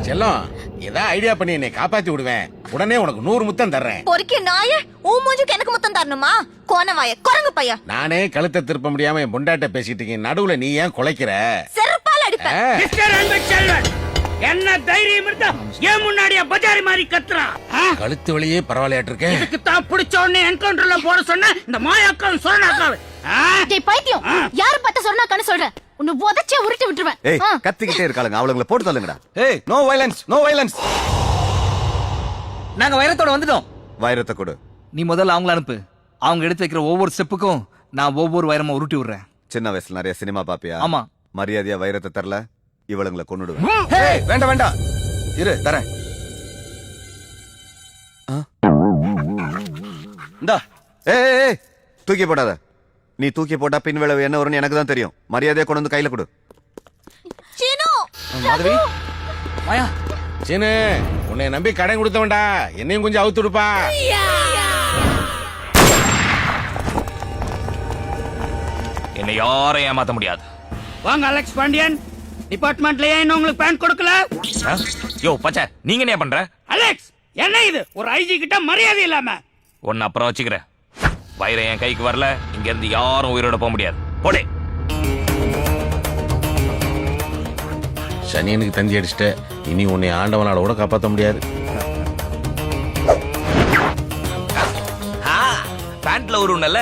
செல்லம் ஏதா ஐடியா பண்ணி என்னை காப்பாத்தி விடுவேன். உடனே உனக்கு 100 முத்தம் தர்றேன். பொறுக்கி நாய உன் மூஞ்சுக்கு எனக்கு முத்தம் தரணுமா? கோணவாய குரங்கு பையா. நானே கழுத்தை திருப்ப முடியாம என் பொண்டாட்ட பேசிட்டு இருக்கேன். நடுவுல நீ ஏன் குலைக்கிற? செருப்பால் அடிப்பேன். என்ன தைரியம் இருந்தா ஏன் முன்னாடியே பஜாரி மாதிரி கத்துறான்? கழுத்து வழியே பரவாயில்லையாட்டு இருக்கேன். இதுக்கு தான் பிடிச்ச உடனே என்கவுண்டர்ல போட சொன்ன இந்த மாயாக்காவும் சொன்னாக்காவும். டேய் பைத்தியம், யாரு பத்த சொன்னாக்கான்னு சொல்ற? உன்னை உதச்சே உருட்டி விட்டுருவேன். ஏய் கத்திக்கிட்டே இருக்காளுங்க, அவளுங்களை போட்டு தள்ளுங்கடா. ஏய் நோ வயலன்ஸ், நோ வயலன்ஸ். நாங்க வைரத்தோட வந்துட்டோம். வைரத்தை கொடு. நீ முதல்ல அவங்கள அனுப்பு. அவங்க எடுத்து வைக்கிற ஒவ்வொரு ஸ்டெப்புக்கும் நான் ஒவ்வொரு வைரமா உருட்டி விடுறேன். சின்ன வயசுல நிறைய சினிமா பாப்பியா? ஆமா. மரியாதையா வைரத்தை தரல இவளுங்களை கொன்னுடுவேன். வேண்டாம் வேண்டாம், இரு தரேன். இந்தா. ஏய் தூக்கி போடாத. நீ தூக்கி போட்டா பின் விளைவு என்ன வரும்னு எனக்கு தான் தெரியும். மரியாதையா கொண்டு வந்து கையில கொடு. சீனு, மாதவி, மாயா, சீனு உன்னை நம்பி கடன் கொடுத்தவன்டா. என்னையும் கொஞ்சம் அவுத்து விடுப்பா. என்னை யாரையும் ஏமாத்த முடியாது. வாங்க அலெக்ஸ் பாண்டியன், டிபார்ட்மெண்ட்ல ஏன் உங்களுக்கு பேன் கொடுக்கல? யோ பச்சை, நீங்க என்ன பண்ற? அலெக்ஸ் என்ன இது? ஒரு ஐஜி கிட்ட மரியாதை இல்லாம. ஒன்னு அப்புறம் வச்சுக்கிறேன். வைரம் என் கைக்கு வரல, இங்க இருந்து யாரும் உயிரோட போக முடியாது. போடே. சனியனுக்கு தந்தி அடிச்சுட்ட. இனி உன்னை ஆண்டவனால கூட காப்பாற்ற முடியாது. பேண்ட்ல உருவனல்ல,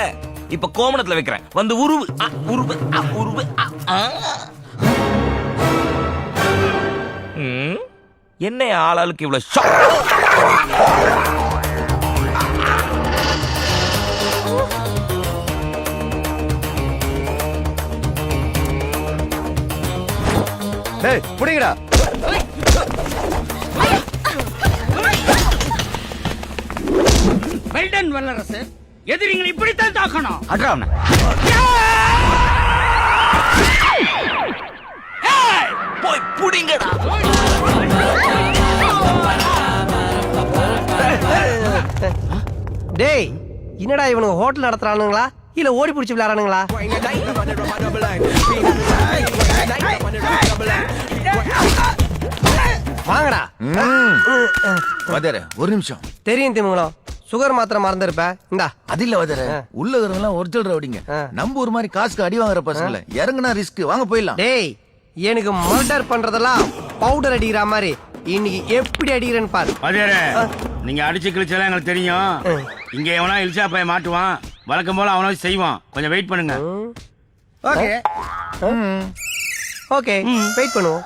இப்ப கோமணத்துல வைக்கிறேன். வந்து உருவு உருவு உருவு. என்ன ஆளாளுக்கு இவ்வளவு ஷாக்? ஏய் புடிங்கடா. வெல்டன் வல்லரசு, எதிரிங்களை இப்படித்தான் தாக்கணும். அட்ராவன போய் புடிங்கடா. டேய் என்னடா இவனுங்க ஹோட்டல் நடத்துறானுங்களா இல்ல ஓடி புடிச்சு விளையாடுறானுங்களா? வாங்கடா. வதர ஒரு நிமிஷம். தெரியும் திமுங்களோ, சுகர் மாத்திரை மறந்துருப்ப. இந்தா. அது இல்ல வதர, உள்ள இருக்கிறவங்க ஒரிஜினல் ரவுடிங்க. நம்ம ஒரு மாதிரி காசுக்கு அடி வாங்குற பசங்கள இறங்குனா ரிஸ்க். வாங்க போயிடலாம். டேய் எனக்கு மர்டர் பண்றதெல்லாம் பவுடர் அடிக்கிற மாதிரி இன்னைக்கு எப்படி அடிக்கிறேன்னு பாரு. அதே நீங்க அடிச்சு கிழிச்சலாம் எங்களுக்கு தெரியும். இங்க எவனா இழிச்சா போய் மாட்டுவான். வழக்கம் போல அவனா செய்வான். கொஞ்சம் வெயிட் பண்ணுங்க. ஓகே ஓகே வெயிட் பண்ணுவோம்.